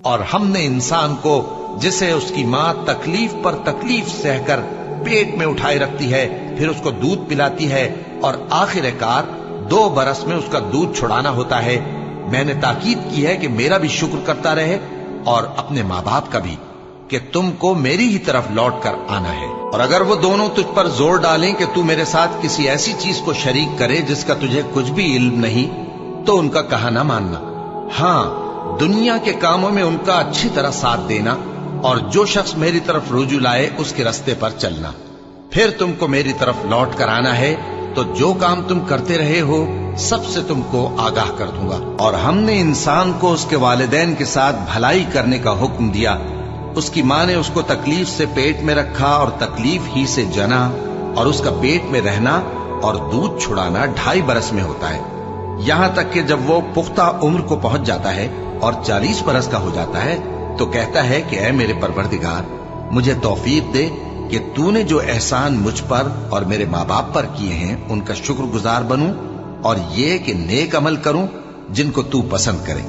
اور ہم نے انسان کو جسے اس کی ماں تکلیف پر تکلیف سہ کر پیٹ میں اٹھائے رکھتی ہے، پھر اس کو دودھ پلاتی ہے اور آخر کار 2 برس میں اس کا دودھ چھڑانا ہوتا ہے، میں نے تاکید کی ہے کہ میرا بھی شکر کرتا رہے اور اپنے ماں باپ کا بھی، کہ تم کو میری ہی طرف لوٹ کر آنا ہے۔ اور اگر وہ دونوں تجھ پر زور ڈالیں کہ تو میرے ساتھ کسی ایسی چیز کو شریک کرے جس کا تجھے کچھ بھی علم نہیں، تو ان کا کہا نہ ماننا، ہاں دنیا کے کاموں میں ان کا اچھی طرح ساتھ دینا، اور جو شخص میری طرف رجوع لائے اس کے رستے پر چلنا، پھر تم کو میری طرف لوٹ کر آنا ہے، تو جو کام تم کرتے رہے ہو سب سے تم کو آگاہ کر دوں گا۔ اور ہم نے انسان کو اس کے والدین کے ساتھ بھلائی کرنے کا حکم دیا، اس کی ماں نے اس کو تکلیف سے پیٹ میں رکھا اور تکلیف ہی سے جنا، اور اس کا پیٹ میں رہنا اور دودھ چھڑانا 2.5 برس میں ہوتا ہے، یہاں تک کہ جب وہ پختہ عمر کو پہنچ جاتا ہے اور 40 برس کا ہو جاتا ہے تو کہتا ہے کہ اے میرے پروردگار، مجھے توفیق دے کہ تو نے جو احسان مجھ پر اور میرے ماں باپ پر کیے ہیں ان کا شکر گزار بنوں، اور یہ کہ نیک عمل کروں جن کو تو پسند کرے،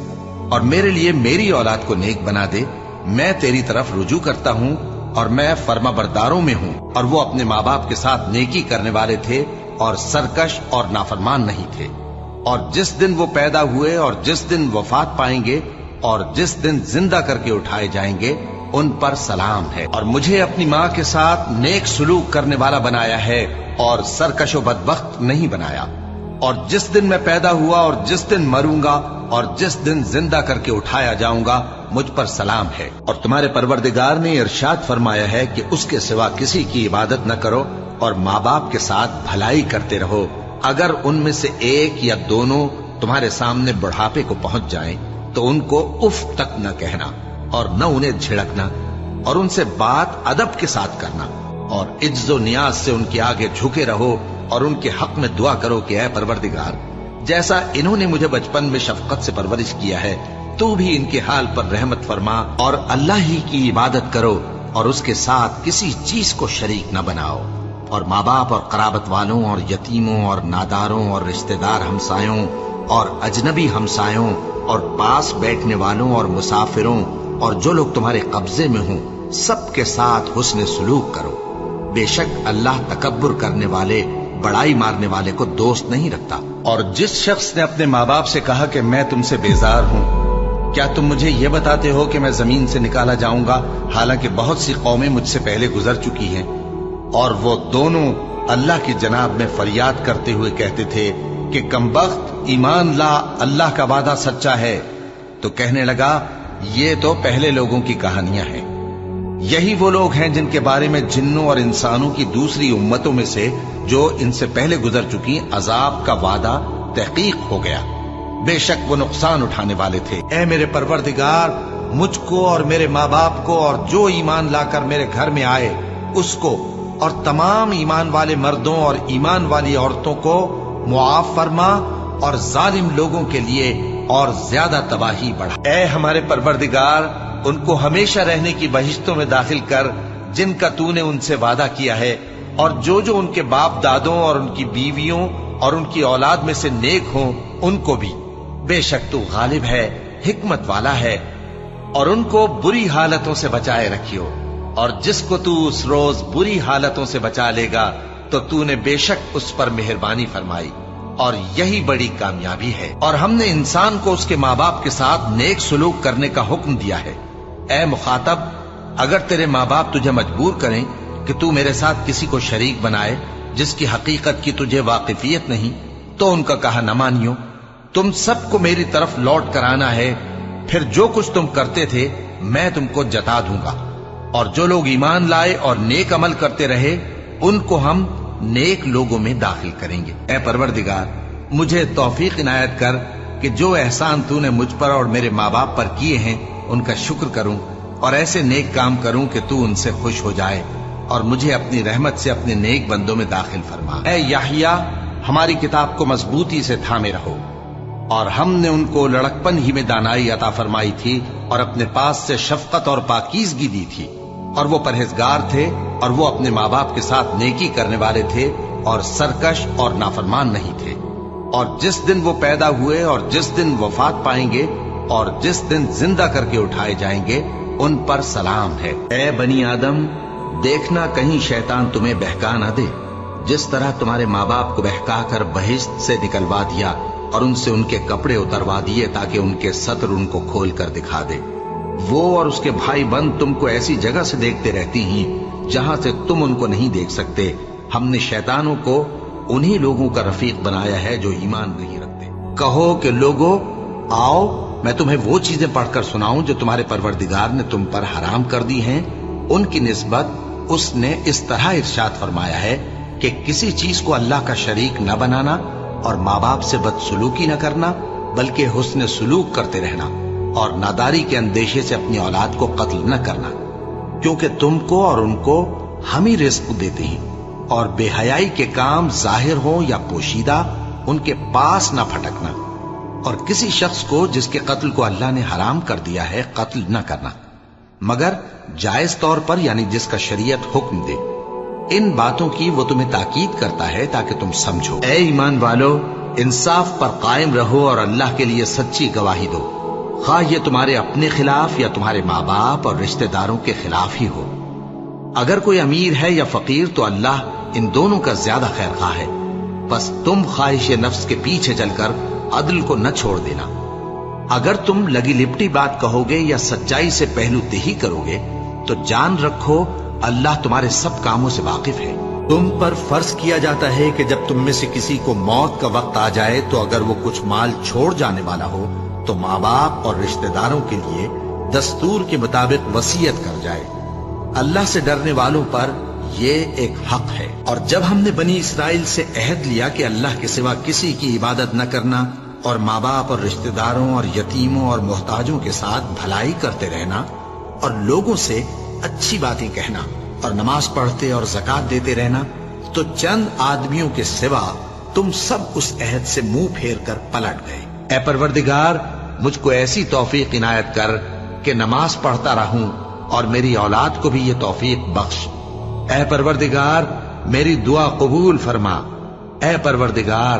اور میرے لیے میری اولاد کو نیک بنا دے، میں تیری طرف رجوع کرتا ہوں اور میں فرما برداروں میں ہوں۔ اور وہ اپنے ماں باپ کے ساتھ نیکی کرنے والے تھے اور سرکش اور نافرمان نہیں تھے۔ اور جس دن وہ پیدا ہوئے اور جس دن وفات پائیں گے اور جس دن زندہ کر کے اٹھائے جائیں گے ان پر سلام ہے، اور مجھے اپنی ماں کے ساتھ نیک سلوک کرنے والا بنایا ہے اور سرکش و بدبخت نہیں بنایا۔ اور جس دن میں پیدا ہوا اور جس دن مروں گا اور جس دن زندہ کر کے اٹھایا جاؤں گا مجھ پر سلام ہے۔ اور تمہارے پروردگار نے ارشاد فرمایا ہے کہ اس کے سوا کسی کی عبادت نہ کرو اور ماں باپ کے ساتھ بھلائی کرتے رہو، اگر ان میں سے ایک یا دونوں تمہارے سامنے بڑھاپے کو پہنچ جائیں تو ان کو اف تک نہ کہنا اور نہ انہیں جھڑکنا، اور ان سے بات ادب کے ساتھ کرنا، اور عجز و نیاز سے ان کے آگے جھکے رہو اور ان کے حق میں دعا کرو کہ اے پروردگار، جیسا انہوں نے مجھے بچپن میں شفقت سے پرورش کیا ہے تو بھی ان کے حال پر رحمت فرما، اور اللہ ہی کی عبادت کرو اور اس کے ساتھ کسی چیز کو شریک نہ بناؤ۔ اور ماں باپ اور قرابت والوں اور یتیموں اور ناداروں اور رشتہ دار ہمسایوں اور اجنبی ہمسایوں اور پاس بیٹھنے والوں اور مسافروں اور جو لوگ تمہارے قبضے میں ہوں سب کے ساتھ حسن سلوک کرو، بے شک اللہ تکبر کرنے والے بڑائی مارنے والے کو دوست نہیں رکھتا۔ اور جس شخص نے اپنے ماں باپ سے کہا کہ میں تم سے بیزار ہوں، کیا تم مجھے یہ بتاتے ہو کہ میں زمین سے نکالا جاؤں گا، حالانکہ بہت سی قومیں مجھ سے پہلے گزر چکی ہیں؟ اور وہ دونوں اللہ کی جناب میں فریاد کرتے ہوئے کہتے تھے کہ کمبخت، ایمان لا، اللہ کا وعدہ سچا ہے۔ تو کہنے لگا یہ تو پہلے لوگوں کی کہانیاں ہیں، یہی وہ لوگ ہیں جن کے بارے میں جنوں اور انسانوں کی دوسری امتوں میں سے جو ان سے پہلے گزر چکی عذاب کا وعدہ تحقیق ہو گیا، بے شک وہ نقصان اٹھانے والے تھے۔ اے میرے پروردگار، مجھ کو اور میرے ماں باپ کو اور جو ایمان لا کر میرے گھر میں آئے اس کو اور تمام ایمان والے مردوں اور ایمان والی عورتوں کو معاف فرما، اور ظالم لوگوں کے لیے اور زیادہ تباہی بڑھا۔ اے ہمارے پروردگار، ان کو ہمیشہ رہنے کی بہشتوں میں داخل کر جن کا تو نے ان سے وعدہ کیا ہے، اور جو ان کے باپ دادوں اور ان کی بیویوں اور ان کی اولاد میں سے نیک ہوں ان کو بھی، بے شک تو غالب ہے، حکمت والا ہے۔ اور ان کو بری حالتوں سے بچائے رکھیو، اور جس کو تو اس روز بری حالتوں سے بچا لے گا تو تو نے بے شک اس پر مہربانی فرمائی، اور یہی بڑی کامیابی ہے۔ اور ہم نے انسان کو اس کے ماں باپ کے ساتھ نیک سلوک کرنے کا حکم دیا ہے۔ اے مخاطب، اگر تیرے ماں باپ تجھے مجبور کریں کہ تو میرے ساتھ کسی کو شریک بنائے جس کی حقیقت کی تجھے واقفیت نہیں، تو ان کا کہا نہ مانیو، تم سب کو میری طرف لوٹ کر آنا ہے، پھر جو کچھ تم کرتے تھے میں تم کو جتا دوں گا۔ اور جو لوگ ایمان لائے اور نیک عمل کرتے رہے ان کو ہم نیک لوگوں میں داخل کریں گے۔ اے پروردگار، مجھے توفیق عنایت کر کہ جو احسان تو نے مجھ پر اور میرے ماں باپ پر کیے ہیں ان کا شکر کروں، اور ایسے نیک کام کروں کہ تو ان سے خوش ہو جائے، اور مجھے اپنی رحمت سے اپنے نیک بندوں میں داخل فرما۔ اے یحییٰ، ہماری کتاب کو مضبوطی سے تھامے رہو، اور ہم نے ان کو لڑکپن ہی میں دانائی عطا فرمائی تھی اور اپنے پاس سے شفقت اور پاکیزگی دی تھی، اور وہ پرہیزگار تھے اور وہ اپنے ماں باپ کے ساتھ نیکی کرنے والے تھے اور سرکش اور نافرمان نہیں تھے۔ اور جس دن وہ پیدا ہوئے اور جس دن وفات پائیں گے اور جس دن زندہ کر کے اٹھائے جائیں گے ان پر سلام ہے۔ اے بنی آدم، دیکھنا کہیں شیطان تمہیں بہکا نہ دے، جس طرح تمہارے ماں باپ کو بہکا کر بہشت سے نکلوا دیا اور ان سے ان کے کپڑے اتروا دیے تاکہ ان کے ستر ان کو کھول کر دکھا دے۔ وہ اور اس کے بھائی بند تم کو ایسی جگہ سے دیکھتے رہتی ہیں جہاں سے تم ان کو نہیں دیکھ سکتے۔ ہم نے شیطانوں کو انہی لوگوں کا رفیق بنایا ہے جو ایمان نہیں رکھتے۔ کہو کہ لوگو آؤ، میں تمہیں وہ چیزیں پڑھ کر سناؤں جو تمہارے پروردگار نے تم پر حرام کر دی ہیں۔ ان کی نسبت اس نے اس طرح ارشاد فرمایا ہے کہ کسی چیز کو اللہ کا شریک نہ بنانا اور ماں باپ سے بدسلوکی نہ کرنا، بلکہ حسن سلوک کرتے رہنا اور ناداری کے اندیشے سے اپنی اولاد کو قتل نہ کرنا، کیونکہ تم کو اور ان کو ہم ہی رزق دیتے ہیں، اور بے حیائی کے کام ظاہر ہوں یا پوشیدہ ان کے پاس نہ پھٹکنا، اور کسی شخص کو جس کے قتل کو اللہ نے حرام کر دیا ہے قتل نہ کرنا، مگر جائز طور پر، یعنی جس کا شریعت حکم دے۔ ان باتوں کی وہ تمہیں تاکید کرتا ہے تاکہ تم سمجھو۔ اے ایمان والو، انصاف پر قائم رہو اور اللہ کے لیے سچی گواہی دو، خواہ یہ تمہارے اپنے خلاف یا تمہارے ماں باپ اور رشتہ داروں کے خلاف ہی ہو۔ اگر کوئی امیر ہے یا فقیر تو اللہ ان دونوں کا زیادہ خیر خواہ ہے، بس تم خواہش نفس کے پیچھے چل کر عدل کو نہ چھوڑ دینا۔ اگر تم لگی لپٹی بات کہو گے یا سچائی سے پہلو دہی کرو گے تو جان رکھو اللہ تمہارے سب کاموں سے واقف ہے۔ تم پر فرض کیا جاتا ہے کہ جب تم میں سے کسی کو موت کا وقت آ جائے تو اگر وہ کچھ مال چھوڑ جانے والا ہو تو ماں باپ اور رشتہ داروں کے لیے دستور کے مطابق وصیت کر جائے۔ اللہ سے ڈرنے والوں پر یہ ایک حق ہے۔ اور جب ہم نے بنی اسرائیل سے عہد لیا کہ اللہ کے سوا کسی کی عبادت نہ کرنا اور ماں باپ اور رشتہ داروں اور یتیموں اور محتاجوں کے ساتھ بھلائی کرتے رہنا اور لوگوں سے اچھی باتیں کہنا اور نماز پڑھتے اور زکوٰۃ دیتے رہنا، تو چند آدمیوں کے سوا تم سب اس عہد سے منہ پھیر کر پلٹ گئے۔ اے پروردگار، مجھ کو ایسی توفیق عنایت کر کہ نماز پڑھتا رہوں اور میری اولاد کو بھی یہ توفیق بخش۔ اے پروردگار، میری دعا قبول فرما۔ اے پروردگار،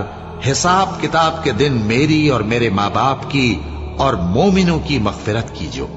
حساب کتاب کے دن میری اور میرے ماں باپ کی اور مومنوں کی مغفرت کیجو۔